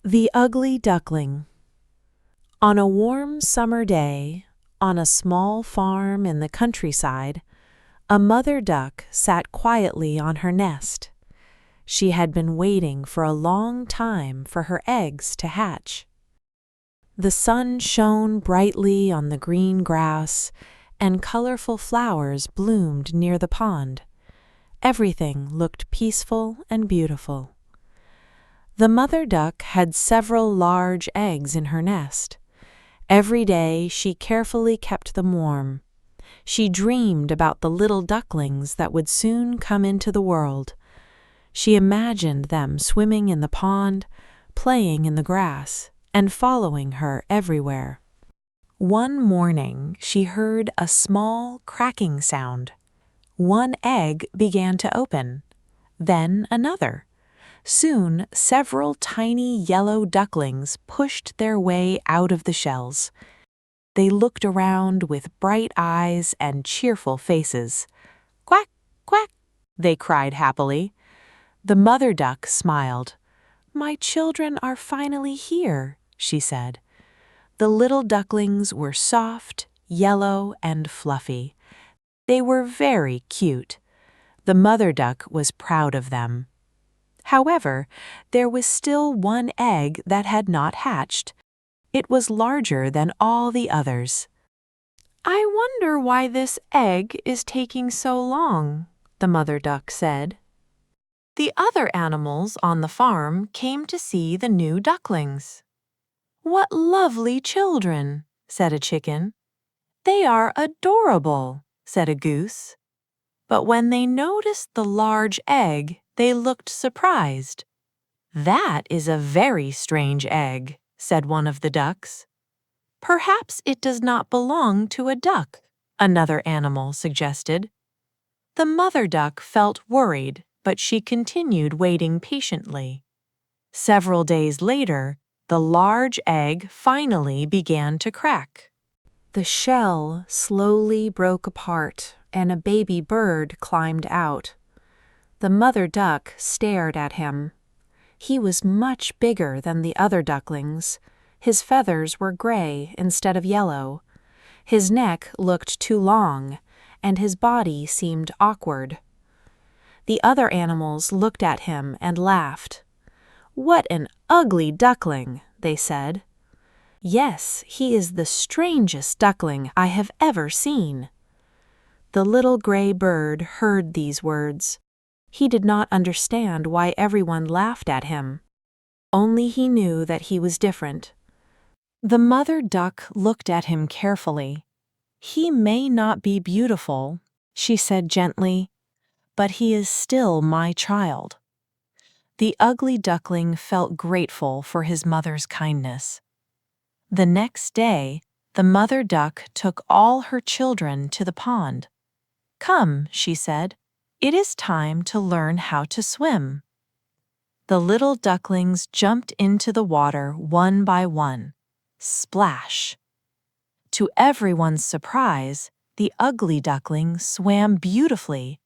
The Ugly Duckling. On a warm summer day, on a small farm in the countryside, a mother duck sat quietly on her nest. She had been waiting for a long time for her eggs to hatch. The sun shone brightly on the green grass, and colorful flowers bloomed near the pond. Everything looked peaceful and beautiful. The mother duck had several large eggs in her nest. Every day she carefully kept them warm. She dreamed about the little ducklings that would soon come into the world. She imagined them swimming in the pond, playing in the grass, and following her everywhere. One morning she heard a small cracking sound. One egg began to open, then another. Soon, several tiny yellow ducklings pushed their way out of the shells. They looked around with bright eyes and cheerful faces. "Quack, quack," they cried happily. The mother duck smiled. "My children are finally here," she said. The little ducklings were soft, yellow, and fluffy. They were very cute. The mother duck was proud of them. However, there was still one egg that had not hatched. It was larger than all the others. "I wonder why this egg is taking so long," the mother duck said. The other animals on the farm came to see the new ducklings. "What lovely children," said a chicken. "They are adorable," said a goose. But when they noticed the large egg, they looked surprised. "That is a very strange egg," said one of the ducks. "Perhaps it does not belong to a duck," another animal suggested. The mother duck felt worried, but she continued waiting patiently. Several days later, the large egg finally began to crack. The shell slowly broke apart, and a baby bird climbed out. The mother duck stared at him. He was much bigger than the other ducklings. His feathers were gray instead of yellow. His neck looked too long, and his body seemed awkward. The other animals looked at him and laughed. "What an ugly duckling," they said. "Yes, he is the strangest duckling I have ever seen." The little gray bird heard these words. He did not understand why everyone laughed at him. Only he knew that he was different. The mother duck looked at him carefully. "He may not be beautiful," she said gently, "but he is still my child." The ugly duckling felt grateful for his mother's kindness. The next day, the mother duck took all her children to the pond. "Come," she said, "it is time to learn how to swim." The little ducklings jumped into the water one by one. Splash! To everyone's surprise, the ugly duckling swam beautifully.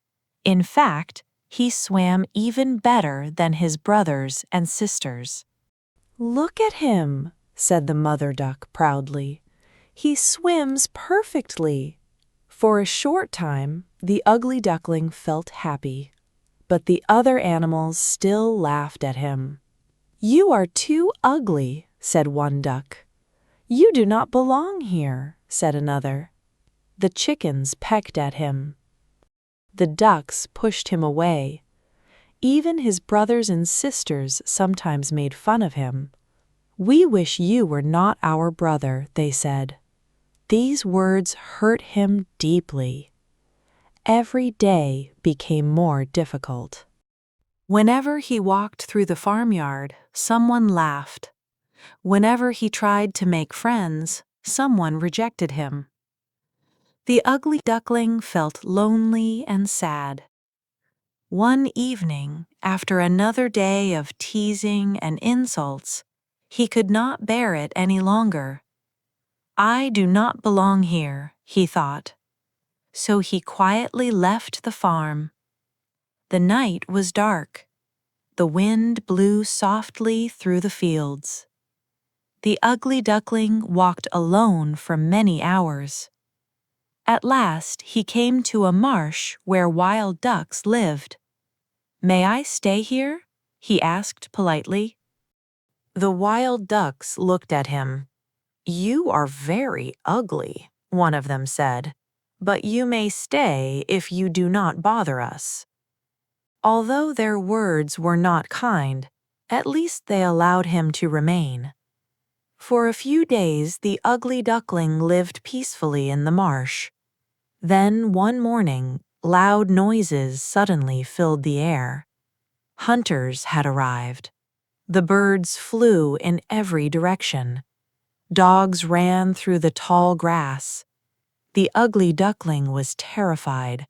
In fact, he swam even better than his brothers and sisters. "Look at him," said the mother duck proudly. "He swims perfectly." For a short time, the ugly duckling felt happy, but the other animals still laughed at him. "You are too ugly," said one duck. "You do not belong here," said another. The chickens pecked at him. The ducks pushed him away. Even his brothers and sisters sometimes made fun of him. "We wish you were not our brother," they said. These words hurt him deeply. Every day became more difficult. Whenever he walked through the farmyard, someone laughed. Whenever he tried to make friends, someone rejected him. The ugly duckling felt lonely and sad. One evening, after another day of teasing and insults, he could not bear it any longer. "I do not belong here," he thought. So he quietly left the farm. The night was dark. The wind blew softly through the fields. The ugly duckling walked alone for many hours. At last he came to a marsh where wild ducks lived. "May I stay here?" he asked politely. The wild ducks looked at him. "You are very ugly," one of them said, "but you may stay if you do not bother us." Although their words were not kind, at least they allowed him to remain. For a few days the ugly duckling lived peacefully in the marsh. Then one morning, loud noises suddenly filled the air. Hunters had arrived. The birds flew in every direction. Dogs ran through the tall grass. The ugly duckling was terrified.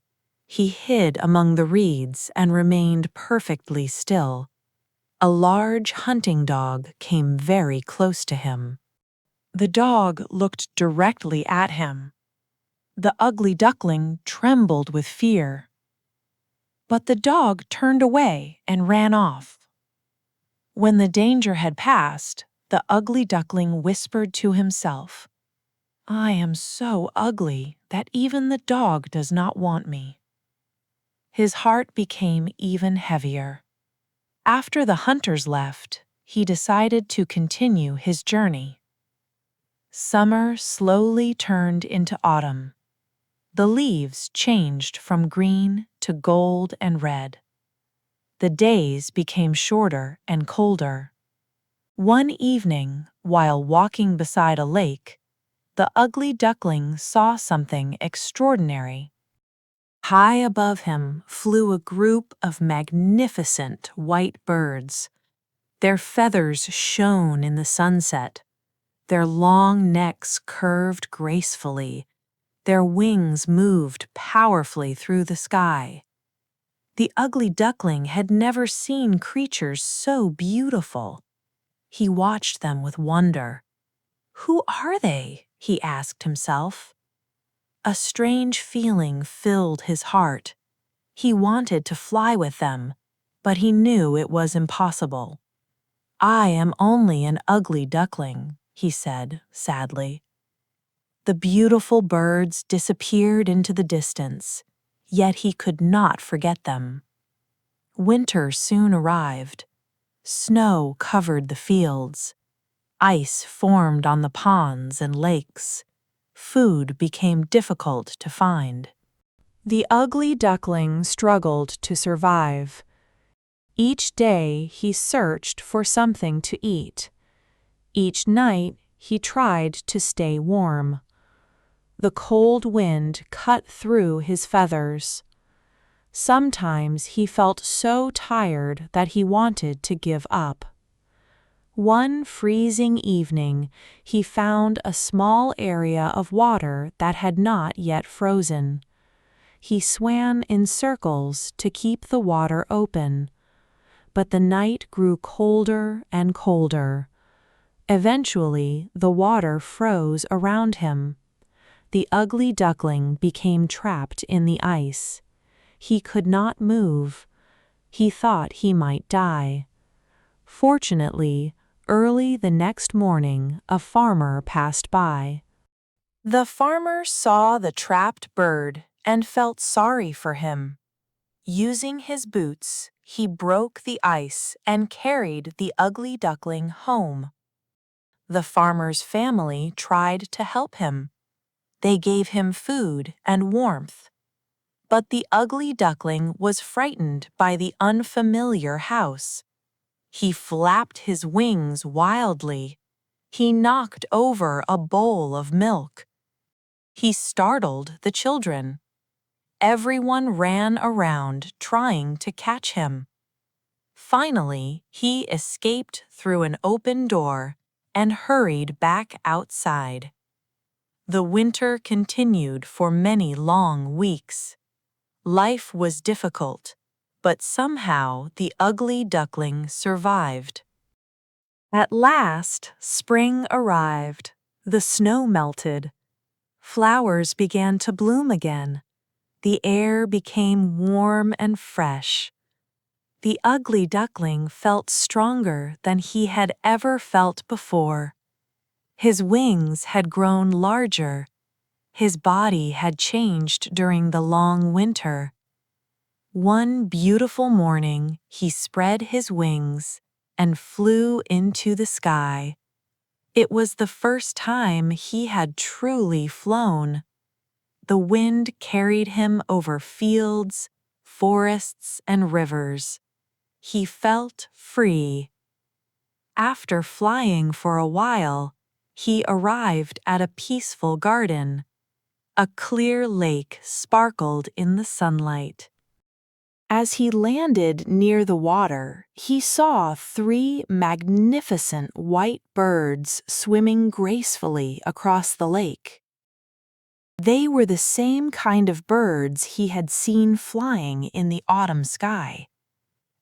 He hid among the reeds and remained perfectly still. A large hunting dog came very close to him. The dog looked directly at him. The ugly duckling trembled with fear. But the dog turned away and ran off. When the danger had passed, the ugly duckling whispered to himself, "I am so ugly that even the dog does not want me." His heart became even heavier. After the hunters left, he decided to continue his journey. Summer slowly turned into autumn. The leaves changed from green to gold and red. The days became shorter and colder. One evening, while walking beside a lake, the ugly duckling saw something extraordinary. High above him flew a group of magnificent white birds. Their feathers shone in the sunset. Their long necks curved gracefully. Their wings moved powerfully through the sky. The ugly duckling had never seen creatures so beautiful. He watched them with wonder. "Who are they?" he asked himself. A strange feeling filled his heart. He wanted to fly with them, but he knew it was impossible. "I am only an ugly duckling," he said sadly. The beautiful birds disappeared into the distance, yet he could not forget them. Winter soon arrived. Snow covered the fields. Ice formed on the ponds and lakes. Food became difficult to find. The ugly duckling struggled to survive. Each day he searched for something to eat. Each night he tried to stay warm. The cold wind cut through his feathers. Sometimes he felt so tired that he wanted to give up. One freezing evening, he found a small area of water that had not yet frozen. He swam in circles to keep the water open. But the night grew colder and colder. Eventually, the water froze around him. The ugly duckling became trapped in the ice. He could not move. He thought he might die. Fortunately, early the next morning, a farmer passed by. The farmer saw the trapped bird and felt sorry for him. Using his boots, he broke the ice and carried the ugly duckling home. The farmer's family tried to help him. They gave him food and warmth. But the ugly duckling was frightened by the unfamiliar house. He flapped his wings wildly. He knocked over a bowl of milk. He startled the children. Everyone ran around trying to catch him. Finally, he escaped through an open door and hurried back outside. The winter continued for many long weeks. Life was difficult, but somehow the ugly duckling survived. At last, spring arrived. The snow melted. Flowers began to bloom again. The air became warm and fresh. The ugly duckling felt stronger than he had ever felt before. His wings had grown larger. His body had changed during the long winter. One beautiful morning, he spread his wings and flew into the sky. It was the first time he had truly flown. The wind carried him over fields, forests, and rivers. He felt free. After flying for a while, he arrived at a peaceful garden. A clear lake sparkled in the sunlight. As he landed near the water, he saw 3 magnificent white birds swimming gracefully across the lake. They were the same kind of birds he had seen flying in the autumn sky.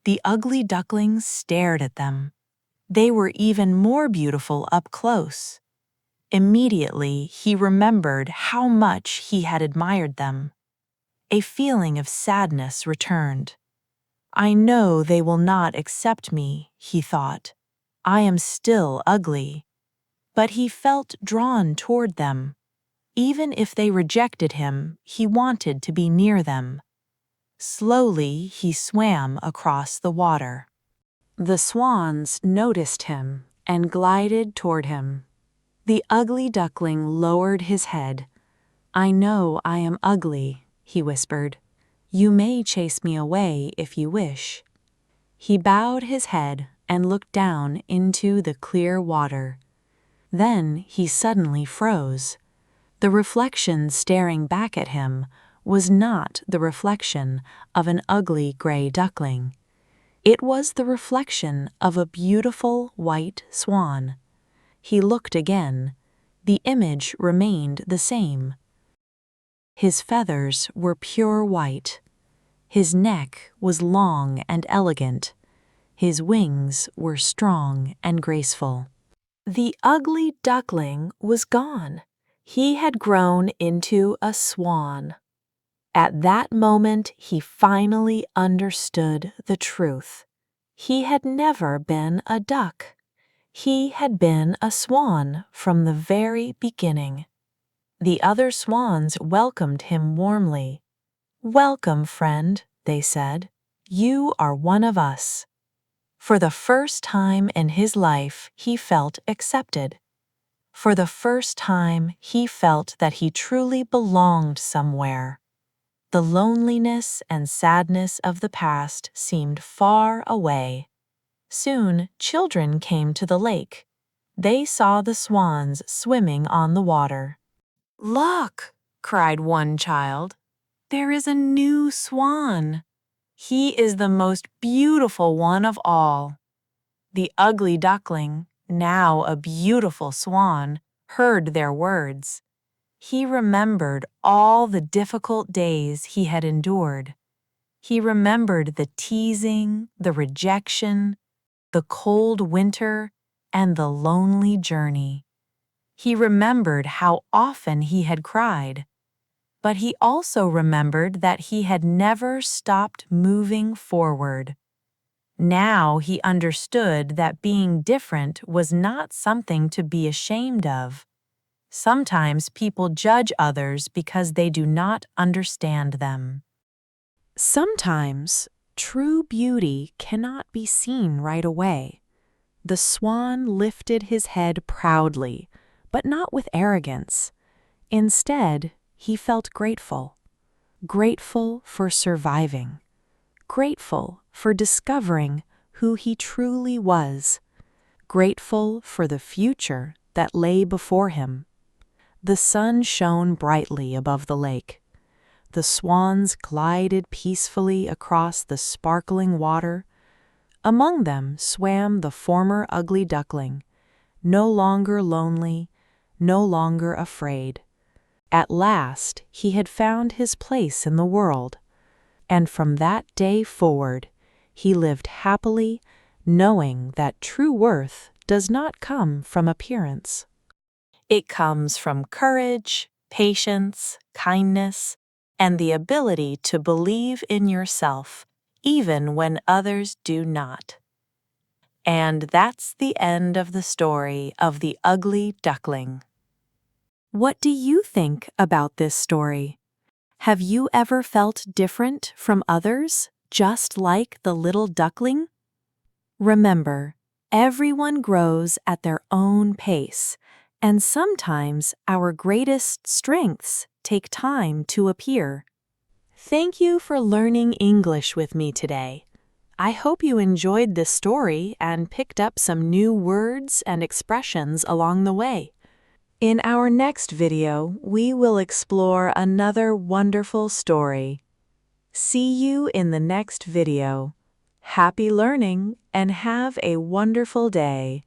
The ugly ducklings stared at them. They were even more beautiful up close. Immediately, he remembered how much he had admired them. A feeling of sadness returned. I know they will not accept me, he thought. I am still ugly. But he felt drawn toward them. Even if they rejected him, he wanted to be near them. Slowly, he swam across the water. The swans noticed him and glided toward him. The ugly duckling lowered his head. I know I am ugly, he whispered. You may chase me away if you wish. He bowed his head and looked down into the clear water. Then he suddenly froze. The reflection staring back at him was not the reflection of an ugly gray duckling. It was the reflection of a beautiful white swan. He looked again. The image remained the same. His feathers were pure white. His neck was long and elegant. His wings were strong and graceful. The ugly duckling was gone. He had grown into a swan. At that moment, he finally understood the truth. He had never been a duck. He had been a swan from the very beginning. The other swans welcomed him warmly. Welcome, friend, they said. You are one of us. For the first time in his life, he felt accepted. For the first time, he felt that he truly belonged somewhere. The loneliness and sadness of the past seemed far away. Soon, children came to the lake. They saw the swans swimming on the water. Look, cried one child. There is a new swan. He is the most beautiful one of all. The ugly duckling, now a beautiful swan, heard their words. He remembered all the difficult days he had endured. He remembered the teasing, the rejection, the cold winter, and the lonely journey. He remembered how often he had cried. But he also remembered that he had never stopped moving forward. Now he understood that being different was not something to be ashamed of. Sometimes people judge others because they do not understand them. Sometimes true beauty cannot be seen right away. The swan lifted his head proudly, but not with arrogance. Instead, he felt grateful. Grateful for surviving. Grateful for discovering who he truly was. Grateful for the future that lay before him. The sun shone brightly above the lake. The swans glided peacefully across the sparkling water. Among them swam the former ugly duckling, no longer lonely, no longer afraid. At last, he had found his place in the world, and from that day forward, he lived happily, knowing that true worth does not come from appearance. It comes from courage, patience, kindness, and the ability to believe in yourself, even when others do not. And that's the end of the story of the ugly duckling. What do you think about this story? Have you ever felt different from others, just like the little duckling? Remember, everyone grows at their own pace, and sometimes our greatest strengths take time to appear. Thank you for learning English with me today. I hope you enjoyed this story and picked up some new words and expressions along the way. In our next video, we will explore another wonderful story. See you in the next video. Happy learning and have a wonderful day.